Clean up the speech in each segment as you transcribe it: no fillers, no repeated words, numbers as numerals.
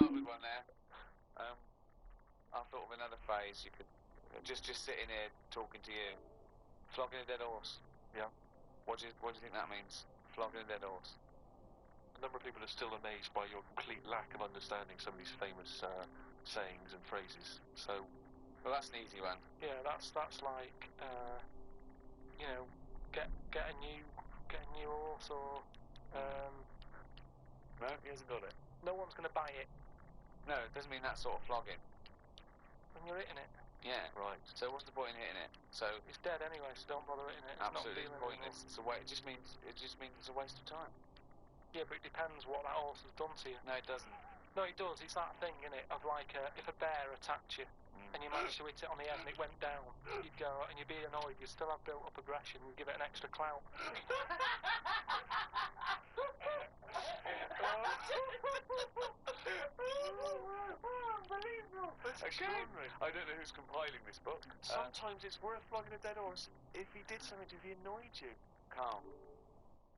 up with one there. I thought of another phrase. You could just sitting here talking to you, flogging a dead horse. Yeah. What do you think that means? Flogging a dead horse. A number of people are still amazed by your complete lack of understanding some of these famous sayings and phrases. So, well, that's an easy one. Yeah, that's like you know, get a new horse, or No, he hasn't got it. no one's going to buy it. No, it doesn't mean that sort of flogging. When you're hitting it. Yeah. right. So what's the point in hitting it? So It's dead anyway, so don't bother hitting it. It's absolutely not pointless. It's a it just means it's a waste of time. Yeah, but it depends what that horse has done to you. No, it doesn't. No, it does. It's that thing, innit, of like if a bear attacked you and you managed to hit it on the head and it went down, you'd go and you'd be annoyed. You'd still have built up aggression. You'd give it an extra clout. That's extraordinary. I don't know who's compiling this book. Sometimes it's worth flogging a dead horse if he did something, if he annoyed you. Carl,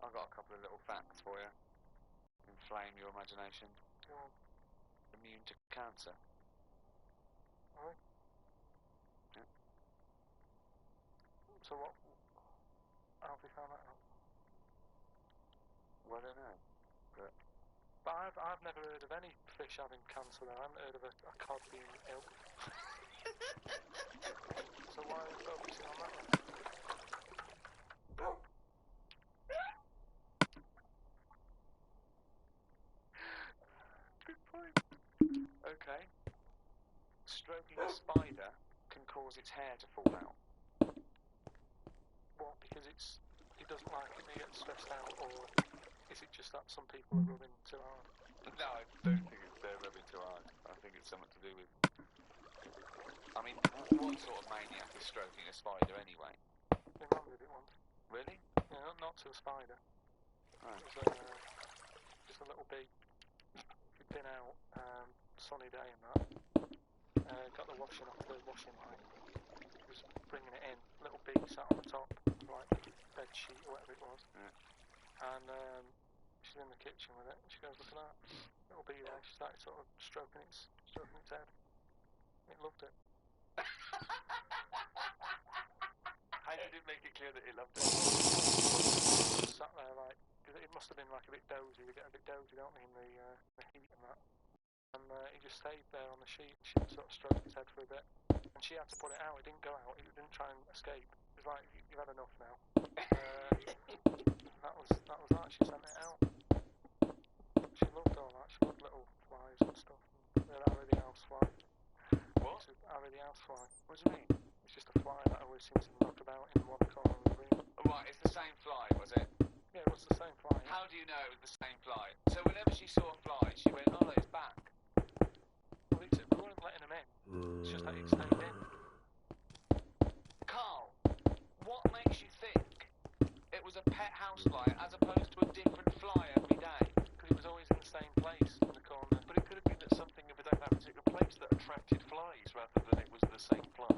I've got a couple of little facts for you. Inflame your imagination. Go on. Immune to cancer. Alright. Yeah. So what? How have we found that out? Well, I don't know. But I've never heard of any fish having cancer though. I haven't heard of a cod being ill. So why are we focusing on that one? Good point. Okay. Stroking a spider can cause its hair to fall out. What? Because he doesn't like it and he gets stressed out, or is it just that some people are rubbing too hard? No, I don't think it's rubbing too hard. I think it's something to do with... I mean, what sort of maniac is stroking a spider anyway? My mum did it once. Really? Yeah, not to a spider. Oh. It was just a little bee. We'd been out, sunny day and that. Got the washing off the washing line. Was bringing it in. Little bee sat on the top of like the bed sheet or whatever it was. Yeah. And she's in the kitchen with it. And she goes, look at that little bee there. She started sort of stroking its head. It loved it. How did it make it clear that it loved it? Well, it wasn't. It just sat there like, cause it must have been like a bit dozy. We get a bit dozy, don't we, in the heat and that. And he just stayed there on the sheet. She sort of stroked his head for a bit, and she had to put it out. It didn't go out. It didn't try and escape. It was like, you've had enough now. That was that. She sent it out. She loved all that. She loved little flies and stuff. And we had Harry the house fly. What? Harry the house fly. What do you mean? It's just a fly that always seems to knock about in one corner of the room. Right, it's the same fly, was it? Yeah, it was the same fly. Yeah. How do you know it was the same fly? So whenever she saw a fly, she went, oh, it's back. Well, we weren't letting him in. It's just that it stayed in. Carl, what makes you think it was a pet housefly as opposed to a different fly every day? Because it was always in the same place in the corner. But it could have been that something of that particular place that attracted flies rather than it was the same fly.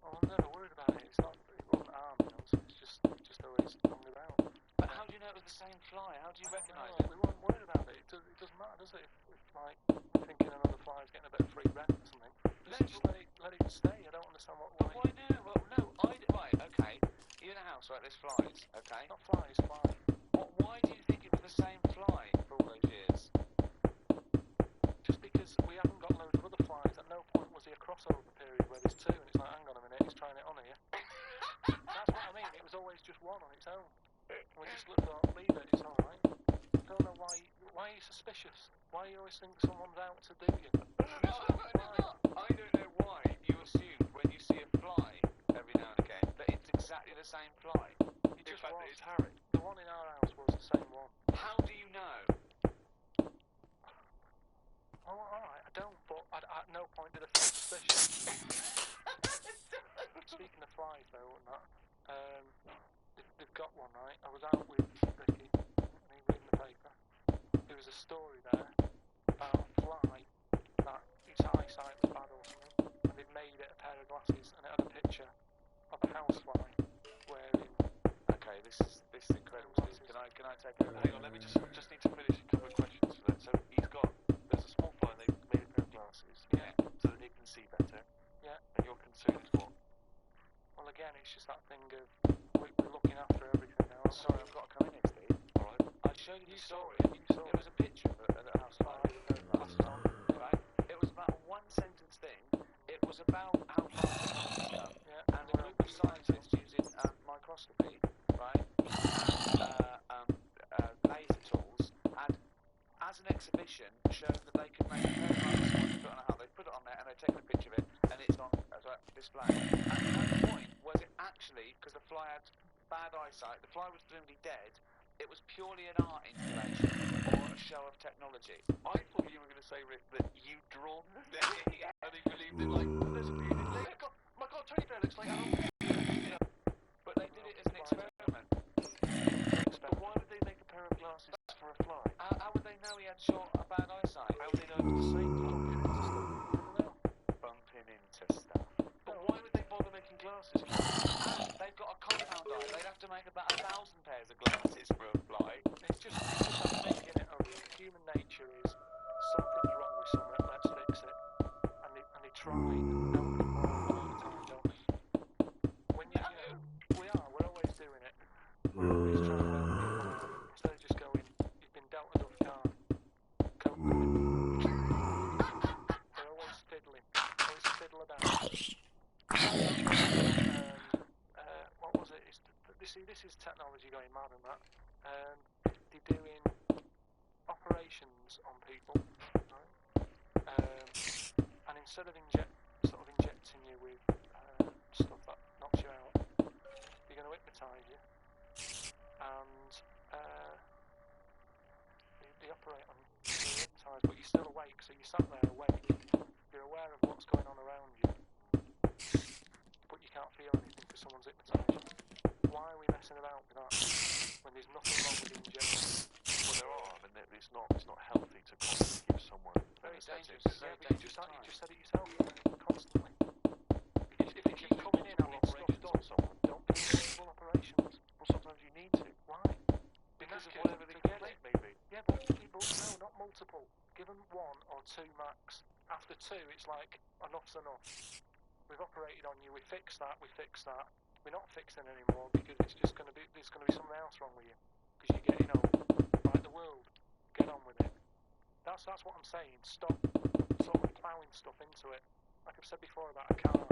Oh, I'm never worried about it. It wasn't harming us. It's just always hung about. But how do you know it was the same fly? How do you recognise it? We weren't worried about it. It doesn't matter, does it? If like thinking another fly's getting a bit of free rent or something, just let it stay. I don't understand what. But why no? Well, no, right, okay. You're in a house, right? There's flies, okay? Not flies, fly. Why do you think it was the same fly for all those years? Just because we haven't got loads of other flies. At no point was there a crossover period where there's two, and it's like, hang on a minute, he's trying it on here. That's what I mean. It was always just one on its own. We just thought, leave it. It's all right. I don't know why. Why are you suspicious? Why you always think someone's out to do you? No, I don't know why you assumed when you see a fly every now and again that it's exactly the same fly. It just was. It's Harry. The one in our house was the same one. How do you know? Oh, alright, I don't, but at no point did I feel suspicious. Speaking of flies though and that, they've got one, right? I was out with Ricky and he reading the paper. There was a story there about a fly that its eyesight was bad or something, and they'd made it a pair of glasses and it had a picture of a housefly wearing. Okay, this is incredible, Steve. Can I take over? Hang on, let me just need to finish simulation showed that they could make a pair of glasses one foot and a half. They put it on there and they take a picture of it, and it's on as a display. At no point was it actually, because the fly had bad eyesight, the fly was presumably dead. It was purely an art installation or a show of technology. I thought you were going to say, Rick, that you'd drawn them. Yeah. And he believed it, like, there's a beauty. My God, Tony Bear looks like Alan. But they did it as an experiment. But why would they make a pair of glasses for a fly? How would they know he had a bad eyesight? How would they know it was the same time? Bumping into stuff. But why would they bother making glasses? They've got a compound eye. They'd have to make about 1,000 pairs of glasses for a fly. It's just that thing, innit, of human nature is something's wrong with something, let's fix it. And they try and help it more all the time, don't they? When you know, we're always doing it. We're always trying to help people. Instead of just going, you've been dealt a duff card, cope with it. They're always fiddling about. What was it? This is technology going mad and that. They're doing operations on people, right? And instead of injecting you with stuff that knocks you out, they're going to hypnotise you, and they operate on you. You're hypnotised, but you're still awake, so you sat there awake. You're aware of what's going on around you, but you can't feel anything because someone's hypnotised you. Why are we messing about with that when there's nothing wrong with the injection? Well, there are, and it's not healthy to constantly give someone Very dangerous. Yeah, but you just said it yourself, constantly. If you keep coming in having stuff done, someone, don't do multiple operations. well, sometimes you need to. Why? Because of Knackers, whatever the forget complaint it. may be. Yeah, but no, not multiple. Give them 1 or 2 max. After 2, it's like, enough's enough. We've operated on you, we fixed that. We're not fixing anymore because there's going to be something else wrong with you. Because you're getting old. Like the world. Get on with it. That's what I'm saying. Stop sort of ploughing stuff into it. Like I've said before about a car.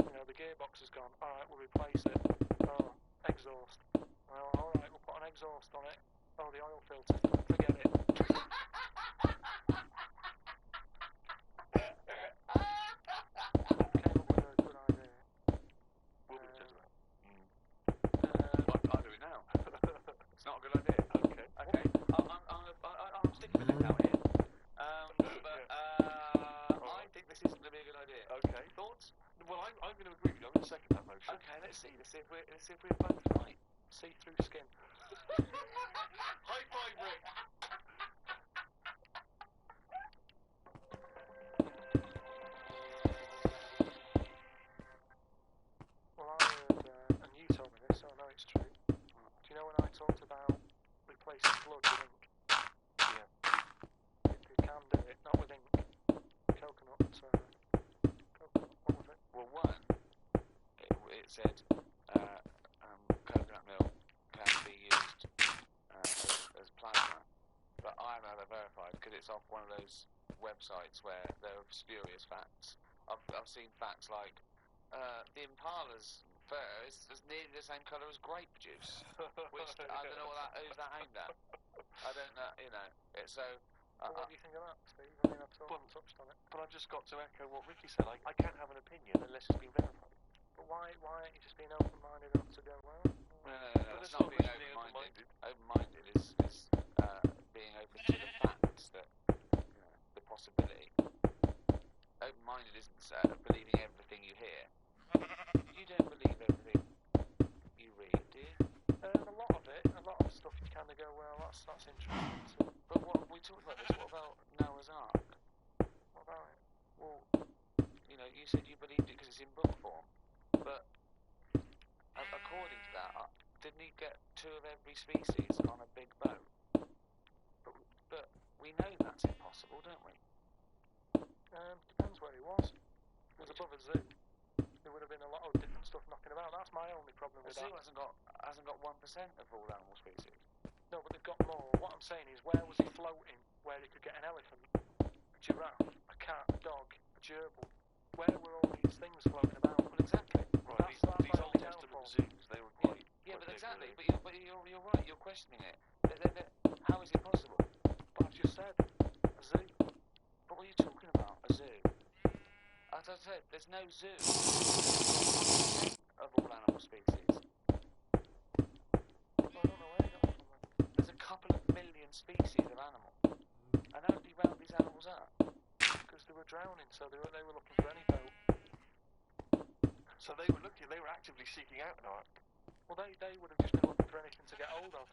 You know, the gearbox is gone. Alright, we'll replace it. Oh, exhaust. Well, alright, we'll put an exhaust on it. Oh, the oil filter. Forget it. Came up with a good idea. We'll be just that. I'll do it now. It's not a good idea. Okay. Okay. I'm sticking with it now here. I think this isn't going to be a good idea. Okay. Thoughts? Well, I'm going to agree with you. I'm going to second that motion. Okay, let's see if we're both right. See-through skin. High five, Rick. Well, I heard, and you told me this, so I know it's true. Do you know when I talked about replacing blood with ink? Yeah. They can do it, not with ink. Coconut, what was it? Well, one, it said coconut milk can be used as plasma, but I haven't had it verified because it's off one of those websites where there are spurious facts. I've seen facts like the Impala's fur is nearly the same colour as grape juice, which I don't know who's that aimed at. I don't know, you know. So. Well, what do you think of that, Steve? I mean, I've touched on it. But I've just got to echo what Ricky said. I can't have an opinion unless it's been verified. But why aren't you just being open-minded enough to go, well? No, But it's it's not not being being open-minded. Open-minded is being open to the facts that, you know, the possibility. Open-minded isn't believing everything you hear. You don't believe everything you read, do you? A lot of stuff you kind of go, well, that's interesting. So, But what we talked about this. What about Noah's Ark? what about it? Well, you know, you said you believed it because it's in book form, but according to that, didn't he get 2 of every species on a big boat? But we know that's impossible, don't we? Depends where he was. If it was above a zoo, there would have been a lot of different stuff knocking about. That's my only problem The with zoo that. hasn't got 1% of all animal species. No, but they've got more. What I'm saying is, where was he floating? Where he could get an elephant, a giraffe, a cat, a dog, a gerbil? Where were all these things floating about? Well, exactly. Right, That's these my Old only Testament downfall. zoos, they were quite Yeah, quite but big, exactly. really. But you're right. You're questioning it. How is it possible? But I've just said a zoo. But what are you talking about? A zoo? As I said, there's no zoo. There's 1% of all animal species. Well, I don't know where you got that from then. There's a couple of million species of animal. And how do you round these animals up? Because they were drowning, so they were looking for any boat. So they were actively seeking out an ark. Well, they would have just been looking for anything to get hold of.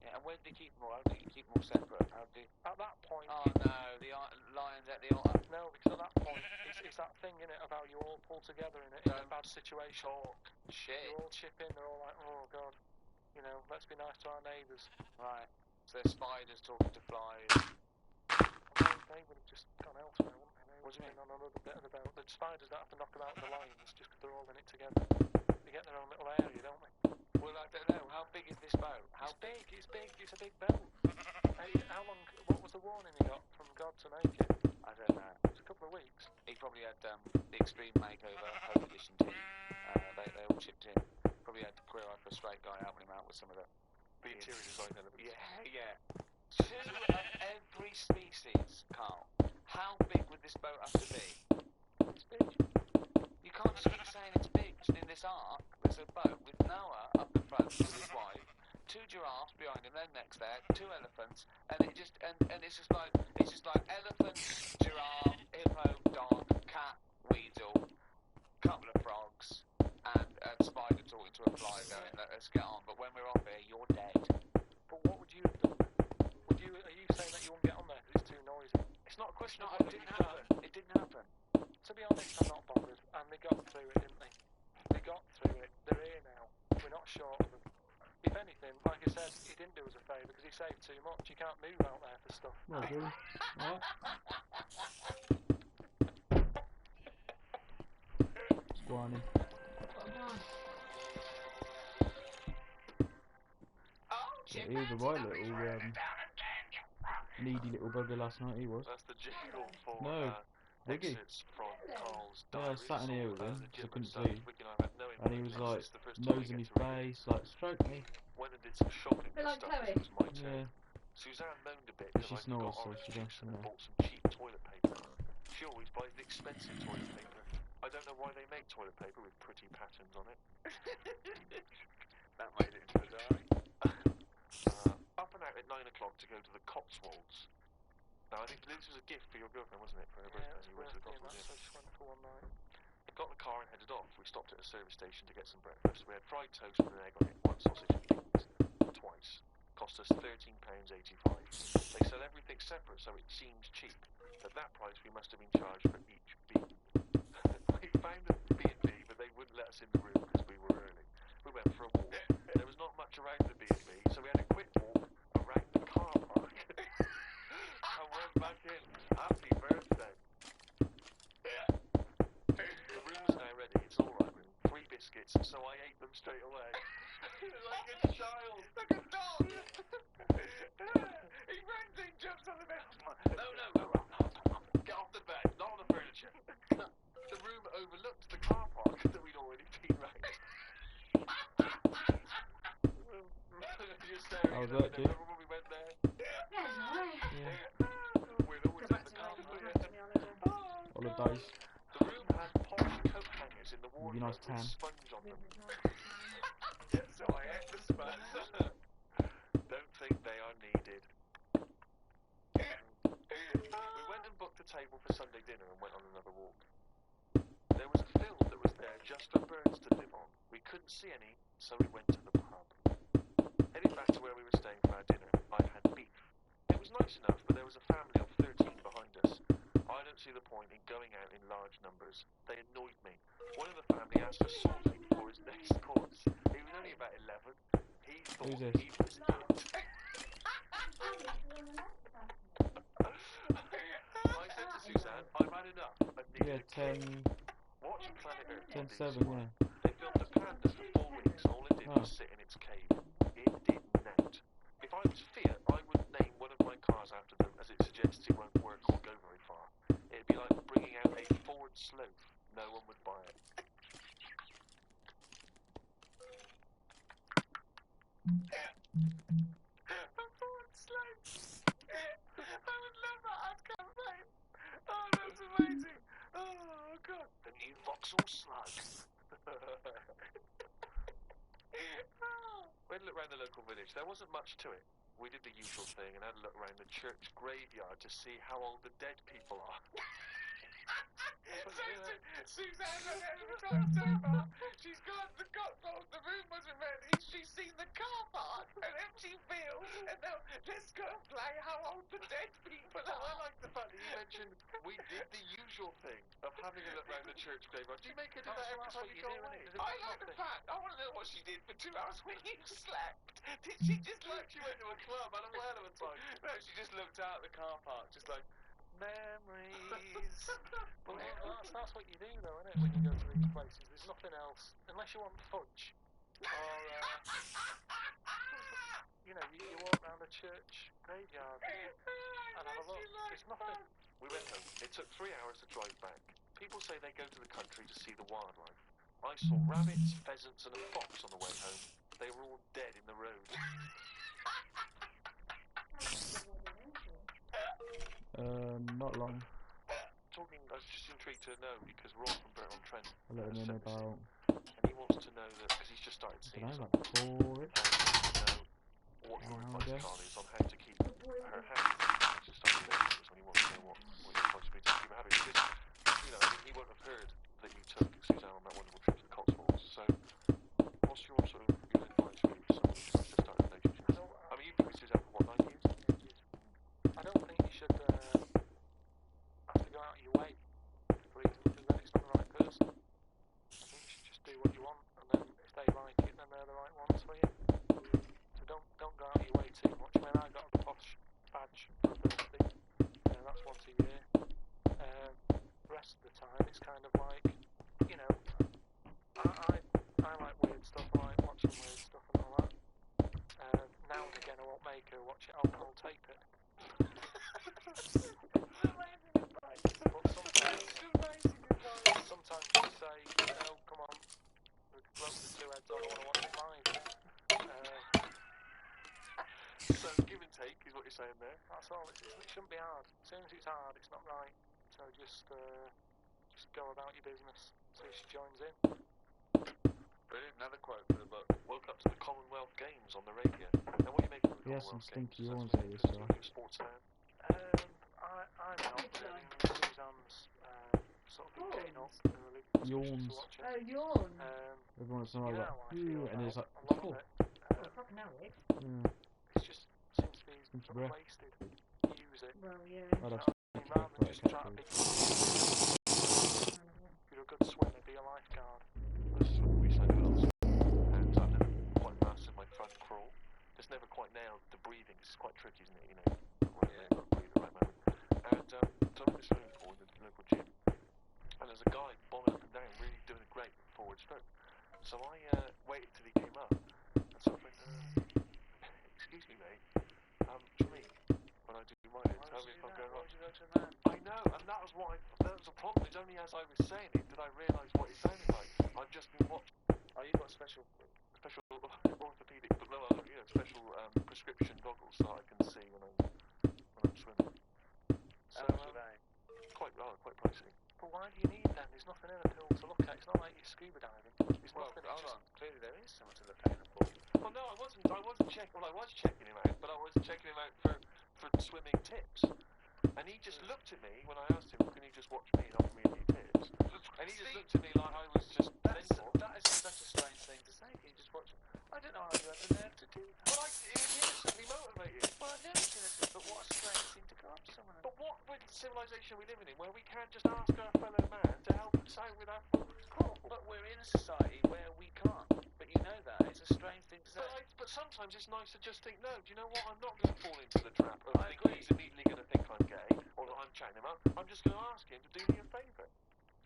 Yeah, and where did you keep them all? How did you keep them all separate? How did you... At that point, Oh no, the lions at the altar. no, because at that point, it's that thing in it about you all pull together in a bad situation. Shit. You all chip in. They're all like, oh god, you know, let's be nice to our neighbours. Right. So there's spiders talking to flies. And they would have just gone elsewhere, wouldn't they? They What do would you have been on another bit of the boat. The spiders don't have to knock about the lions just because they're all in it together. They get their own little area, don't they? Well, I don't know. How big is this boat? How It's big. It's big. It's a big boat. Hey, how long? What was the warning he got from God to make it? I don't know. It's a couple of weeks. He probably had the Extreme Makeover Home Edition team. They all chipped in. Probably had Queer Eye for a Straight Guy helping him out with some of the Interior design elements. Yeah. 2 of every species, Carl. How big would this boat have to be? It's big. You can't just keep saying it's big. In this ark, there's a boat with Noah up the front with his wife, 2 giraffes behind him, then next there, 2 elephants, and it's just like elephant, giraffe, hippo, dog, cat, weasel, couple of frogs, and a spider talking to a fly going, let's get on. But when we're off here, you're dead. But what would you have done then? Are you saying that you won't get on there because it's too noisy? It's not a question of It what didn't you've done. happen. It didn't happen. To be honest, I'm not bothered. And they got through it, didn't they? They got through it. They're here now. We're not short of them. If anything, like I said, he didn't do us a favour because he saved too much. You can't move out there for stuff. Well, really? Alright. Squirming. Yeah, he was a right little, needy little bugger last night, he was. That's the jingle for No, Wiggy. exits from Carl's Yeah, I was sat in here with him, the 'cause I gym couldn't stuff. see. Wiggy and I had no And he input. was This like, is the first time we nosing get his to read it. face, like, stroke me. Went and did some shopping Bit for like stuff Chloe. because it was my turn. Yeah. Suzanne moaned a bit But because she I snores, forgot so orange she juice does, and yeah. bought some cheap toilet paper. She always buys the expensive toilet paper. I don't know why they make toilet paper with pretty patterns on it. That made it into the diary. Up and out at 9 o'clock to go to the Cotswolds. Now, I think this was a gift for your girlfriend, wasn't it, for her Yeah, birthday? it's You went to the birthday and that, Cotswolds, so I just went for one night. I got in the car and headed off. We stopped at a service station to get some breakfast. We had fried toast with an egg on it, 1 sausage and beans, twice. Cost us £13.85. They sell everything separate, so it seemed cheap. At that price, we must have been charged for each bean. We found a B&B, but they wouldn't let us in the room because we were early. We went for a walk. There was not much around the B&B, so we had a quick walk around the car park and went back in. Happy birthday. The room's now ready. It's an alright room. 3 biscuits, so I ate them straight away. Like a child. Like a dog. He runs in, jumps on the bed. No. Get off the bed, not on the furniture. The room overlooked the car park that we'd already been round. You're staring How was at that, me. Jake? Remember when we went there? Yeah, it's alright. Yeah. We'd always Go in back the to car where you park. were, to be honest. Holidays. The room had posh coat hangers in the Give you a wardrobe nice with tan. sponge on them. Really So I ate the sponge. Don't think they are needed. We went and booked a table for Sunday dinner and went on another walk. There was a field that was there just for birds to live on. We couldn't see any, so we went to the pub. Heading back to where we were staying for our dinner, I had beef. It was nice enough, but there was a family of 13 behind us. I don't see the point in going out in large numbers. They annoyed me. One of the family asked for sauté for his next course. He was only about 11. He thought Who's this? he was it. I said to Suzanne, I've had enough. I needed Yeah, a kick. 10, Watch Planet Earth. 10-7, yeah. They filmed a panda for 4 weeks. All it did was sit in its cave. It did nout. If I was Fiat, I wouldn't name one of my cars after them, as it suggests it won't work or go very far. It'd be like bringing out a Ford Sloth. No one would buy it. A Ford Sloth. fox or slug. We had a look around the local village. There wasn't much to it. We did the usual thing and had a look around the church graveyard to see how old the dead people are. Suzanne ran out of the time sober. She's got the room wasn't ready. She's seen the car park and empty fields, and now let's go and play how old the dead people But I are. like the fact that you mentioned we did the usual thing of having a look around the church graveyard. Do you make her do that every time you go away? I like the fact. I want to know what she did for 2 hours when you slept. Did she just look? She went to a club and a whale of a time. No, she just looked out the car park, just like memories. Well, that's what you do, though, isn't it? When you go to these places, there's nothing else unless you want fudge, or you know, you walk around the church graveyard and have a look. There's nothing. We went home. It took 3 hours to drive back. People say they go to the country to see the wildlife. I saw rabbits, pheasants, and a fox on the way home. They were all dead in the road. Not long. Talking, I was just intrigued to know because Roy from Burton-on-Trent I let him in sent this in, about, and he wants to know that because he's just started I seeing don't know, something. like 4-ish. To know what your Wow, advice, yeah. Carl, is on how to keep her happy. It's just starting to notice when he wants to know what your advice would be to keep her happy. Because, you know, I mean, he won't have heard that you took Suzanne on that wonderful trip to the Cotswolds. So, what's your sort of your advice really for someone who's just started a relationship? I mean, you've been with Suzanne for what, 9 years? I don't think you should have to go out of your way for it, because then it's not the right person. I think you should just do what you want, and then if they like it, then they're the right ones for you. So don't go out of your way too much. I mean, I got a posh badge for a birthday. That's once a year. The rest of the time, it's kind of like, you know, I like weird stuff. I like watching weird stuff and all that. Now and again, I won't make her watch it. I'll tape it. But sometimes you say, no, come on, we can blow the 2 heads on. I want to watch it live. So, give and take is what you're saying there. That's all. It shouldn't be hard. As soon as it's hard, it's not right. So just go about your business. See if she joins in. Brilliant. Another quote for the book. Woke up to the Commonwealth Games on the radio. Now, what are you making of the He has some Commonwealth Games? stinky Is that horns something here, because so. you're a sports fan? I'm not really. Suzanne's sort of been getting up early. So Yawns. she's watching. Oh, yawn. Every once in a while, Yeah, like, I feel and it's like, a lot of oh, it. Oh, fucking hell, Rick. yeah. It just seems to be Seems to sort of be. wasted. Use it. Well, yeah. I'd have I mean, rather than just try to be Yeah, no, that's be it. a leader. If you're a good swimmer, be a lifeguard. We signed a lot of swimming, and I've never quite mastered my front crawl. Just never quite nailed the breathing. It's quite tricky, isn't it? You know, you've got to breathe at the right moment. And so I'm in the swimming pool in the local gym, and there's a guy bombing up and down, really doing a great forward stroke. So I waited till he came up, and sort of went, excuse me, mate. Do you mean when I do mine, tell me if I'm going wrong? I know, and that was a problem. It's only as I was saying it did I realise what it sounded like. I've just been watching. Oh, you've got special orthopedic, but no, special prescription goggles so I can see when I'm swimming. So quite pricey. But why do you need them? There's nothing in a pool to look at. It's not like you're scuba diving. There's nothing. Hold on. Clearly there is something to look at in a pool. Well, no, I wasn't checking. Well, I was checking him out, but I was checking him out for swimming tips. And he just looked at me when I asked him, "Can you just watch me and offer me a few tips?" And he just looked at me like I was just mental. That is such a strange thing to say. Can you just watch? I don't know how you have the nerve to do that. Well, it was innocently motivated. Well, I know it's innocent, but what a strange thing to go up to someone and... But what with civilization we live in where we can't just ask our fellow man to help us out with our forward crawl? But we're in a society where we can't. But you know that. It's a strange thing to say. But sometimes it's nice to just think, no, do you know what? I'm not going to fall into the trap of I thinking agree. he's immediately going to think I'm gay or that I'm chatting him up. I'm just going to ask him to do me a favour.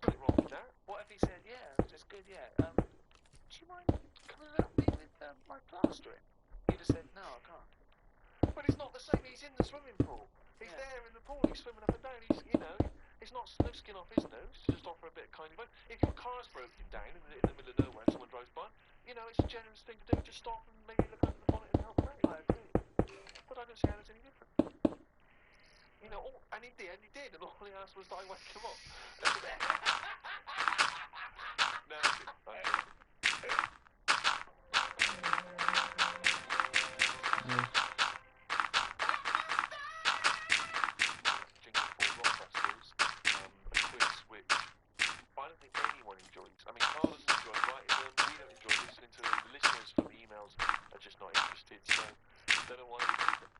Nothing wrong with that. What if he said, yeah, that's good, yeah. Do you mind coming and help me with my plastering? You'd have said, no, I can't. But it's not the same. He's in the swimming pool. He's there in the pool. He's swimming up and down. He's, it's not no skin off his nose to just offer a bit of kind advice. If your car's broken down in the middle of nowhere and someone drives by, it's a generous thing to do. Just stop and maybe look under the bonnet and help them out. I agree. But I don't see how it's any different. And in the end he did, and all he asked was that I wake him up. No, I'm joking. Yeah. Jingle 4 Broadcast series, a quiz which I don't think anyone enjoys. I mean, Carl doesn't enjoy writing them, we don't enjoy listening to them, the listeners from the emails are just not interested, so don't know why we do them.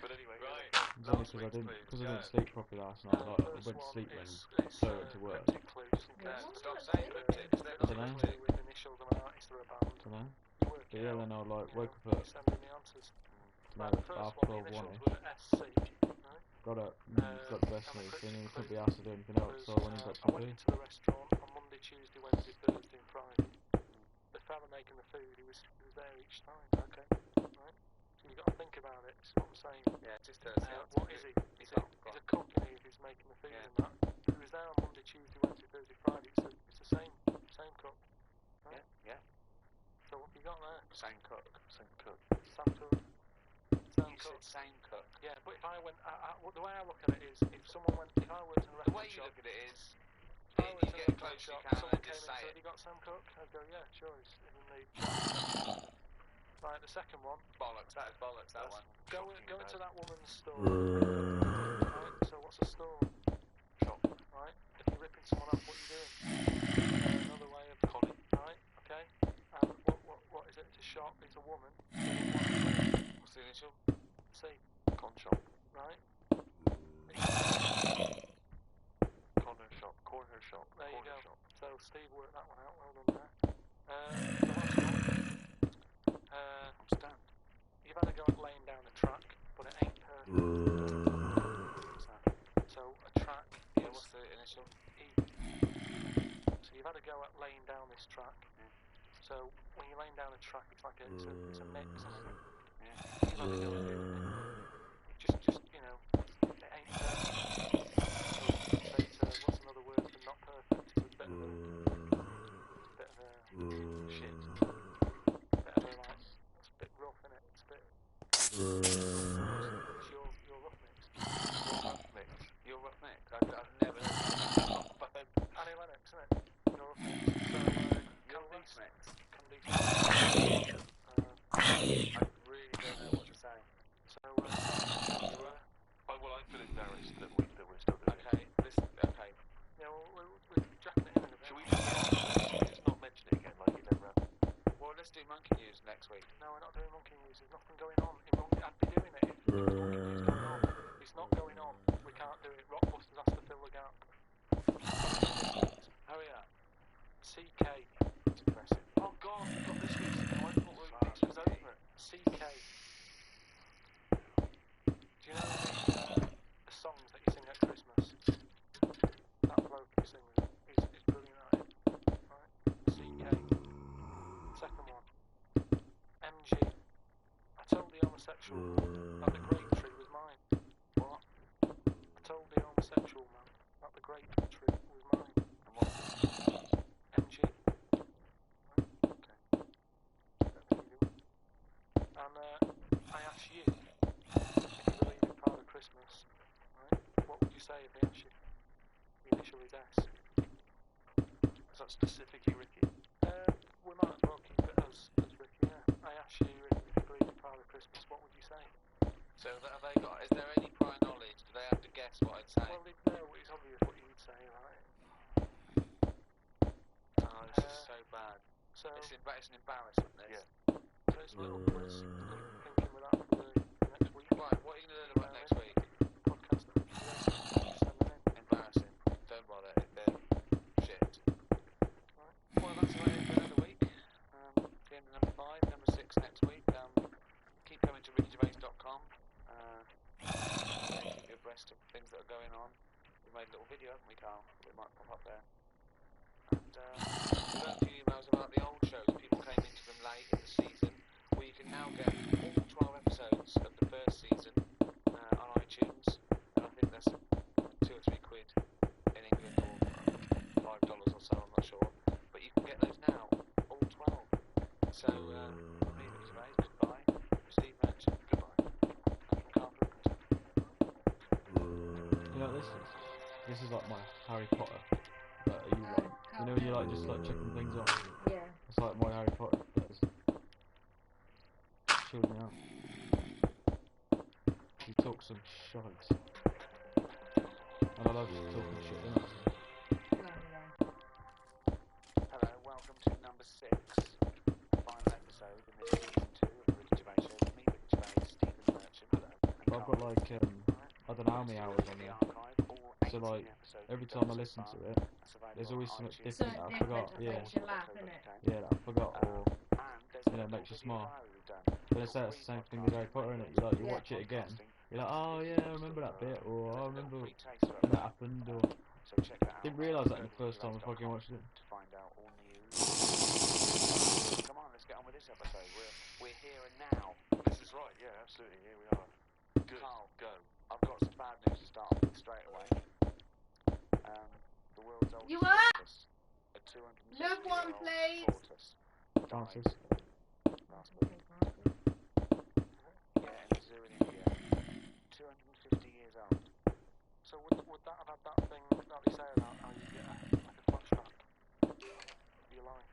But anyway, Right. It's only because I didn't sleep properly last night. Like, I went to sleep and so went to work. Cryptic clue, just in case. Stop saying cryptic, because they're I not dunno. cryptic. With initials of an artist or a band. Dunno. You work But it yeah, out. then I like you woke know, up you send in the answers. at Right, the first half one, the 12, initials 1ish. were SC. Right? Got up, got the best and the news, cryptic then you clue couldn't be asked to do anything else, so I went and got I some went food. into the restaurant on Monday, Tuesday, Wednesday, Thursday and Friday. The fella making the food, he was there each time. Okay. Right? So you got to think about it, is what I'm saying. Yeah, just What is he? He's a cook and he's making the food Yeah. and that. He was there on Monday, Tuesday, Wednesday, Thursday, Friday. It's the same cook. Right? Yeah. So what have you got there? Same cook. Same cook. Sam cook. Sam You cook. said same cook. Yeah, but if I went, the way I look at it is, if I worked in a The record way you shop, look at it is, if I worked you in a get record close you shop, can someone and came just in and say said, it. "You got Sam Cook?" I'd go, "Yeah, sure." And then they right, the second one. Bollocks, that is bollocks, that one. Go Shocking into bad. that woman's store. Right. So what's a store? Shop. Right. If you're ripping someone off, what are you doing? Another way of Connie. right. Okay. And what is it? It's a shop. It's a woman. What's the initial? See. Con shop. Right. Corner shop. Corner shop. There you Corner go. shop. So Steve worked that one out. Well done there. The last one. I'm stunned. You've had a go at laying down a track, but it ain't perfect. What's that? So a track Yeah, is what's the initial? E. So you've had a go at laying down this track. Yeah. So when you're laying down a track, it's like it's a mix, isn't it? Yeah. You've had a go at doing it. Just you know, it ain't perfect. So what's another word for not perfect? It's a bit of a shit. Bit of a like, it's a bit rough, isn't it? It's a bit. It's your rough mix. You're rough mix. I've never heard of that. Annie Lennox, isn't it? Your rough mix. So You're rough mix. Candice. I really don't know what to say. So you were. Well, I feel embarrassed that we're still doing it. Okay. Yeah, well, we're jacking it in a bit. Should we just not mention it again like it never happened? Well, let's do monkey news next week. No, we're not doing monkey news. There's nothing going on. I'd be doing it if there was monkey news going on. It's not going on. We can't do it. Rockbusters has to fill the gap. Hurry up. CK. It's depressing. Oh God, we've got this week's to go. I thought this was over. CK. Do you know the songs that you sing at Christmas? That bloke who sings them, he's brilliant at it. Right? CK. Second one. MG. I told the homosexual that the grape tree was mine. What? I told the homosexual man that the grape tree was mine. And what? MG. Right? Okay. Bit of an easy one. And I ask you, if you believe in Father Christmas, right? What would you say if he asked you? The initial is S. Is that specifically Ricky? We might as well keep it as Ricky, yeah. I ask you, Ricky, if you believed in Father Christmas, what would you say? So have they got? Is there any prior knowledge? Do they have to guess what I'd say? Well, no, it's obvious what you would say, right? Oh, this is so bad. So It's an embarrassment. This. Yeah. so it's a little quiz. Thinking with that for the next week. Right. What are you gonna learn about next week? Podcast that Ricky does. Send them in. Embarrassing. Don't bother. They're shit. Right. Well, that's about it for another week. The end of number 5, number 6 next week. Keep coming to rickygervais.com. Keep you abreast of things that are going on. We made a little video, haven't we, Carl? We might pop up there. And we've got a few emails about the old shows. People came into them late in the season. Well, you can now get all 12 episodes of the first season on iTunes. And I think that's £2 or £3 in England, or $5 or so, I'm not sure. But you can get those now, all 12. So, me, Ricky Gervais, goodbye. Steve Merchant, goodbye. And from Carl Pilkington. You know, this is like my Harry Potter Like, are you like, you know, when you like just like checking things off. Yeah. It's like my Harry Potter days. Chilled me out. He talks some shite. And I love talking shit, innit? Well, yeah. Hello, welcome to number 6, the final episode in this season 2 of the Ricky Gervais Show with me, Ricky Gervais, Stephen Merchant. Hello. And But I've got Carl. like, I don't know how many hours on In the there. archive, all So 18 like, episodes every we've time I done so listen far. to it, That's available there's always on something iTunes. different that I forgot. that Yeah, makes you laugh, innit? yeah, that I forgot, or And there's you know, a makes you video smile. diary we've done. But it's the same thing as Harry Potter, innit? You like, you Yeah. watch it again, Podcasting. you're like, oh yeah, I remember that bit, or I There's a remember little free taster when up that there. happened, or So check that out. didn't realise that in the first time I fucking watched it. To find out all news and views. Come on, let's get on with this episode. We're here and now. This is right, yeah, absolutely, here we are. Good, Carl, go. I've got some bad news to start off with straight away. The world's oldest You what? tortoise, a 260 Another one, please. tortoise, died Francis. last week. Yeah, in a zoo in India. 250 years old. So would that have had that thing that they say about how you get like a flashback of your life?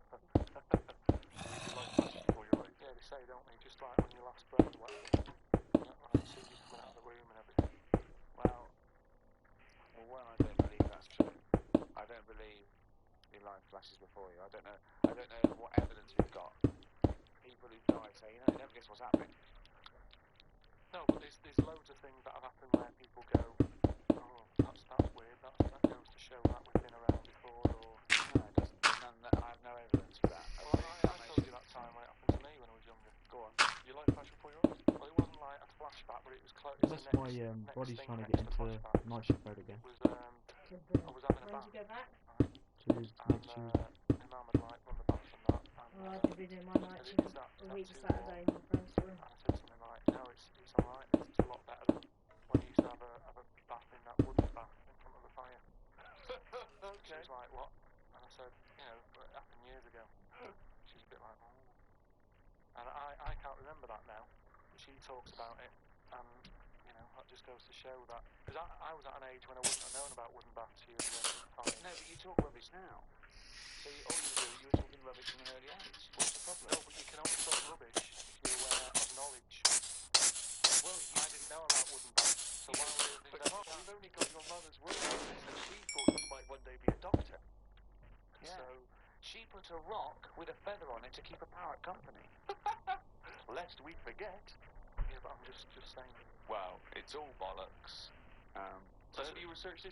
Your life flashes before your eyes. Yeah, they say, don't they? Just like on your last breath or whatever. Like, see you coming out of the room and everything. Well, I don't believe that's true. I don't believe your life flashes before you. I don't know what evidence we've got. People who've died say, you never guess what's happening. No, but there's loads of things that have happened where people go, oh, that's weird. That goes to show that we've been around before, or. No, it doesn't. I have no evidence for that. Well, I told you that time when it happened to me when I was younger. Go on. Your life flashed before your eyes? Well, it wasn't like a flashback, but it was close. Unless my body's trying to get into night shift mode again. It was I was having a When bath, did you go back? To and next Tuesday. my mum had like run the bath and that, and Oh, I did be doing my night said, shift "Is that a week too Saturday, my first one. And I said something like, no, it's alright, it's a lot better than when you used to have a bath in that wooden bath in front of the fire. She was like, what? And I said, it happened years ago. She was a bit like, oh. And I can't remember that now. She talks about it, and, that just goes to show that. Because I was at an age when I wouldn't have known about wooden baths years ago. No, but you talk rubbish now. So all you were talking rubbish from an early age. What's the problem? No, but you can only talk rubbish if you're aware of knowledge. Well, I didn't know about wooden baths, so why would I But invent Carl, that? you've only got your mother's word on this, and she thought you might one day be a doctor. Yeah. So, She put a rock with a feather on it to keep a parrot company. Lest we forget. yeah, but I'm just saying. Well, it's all bollocks. So have you researched this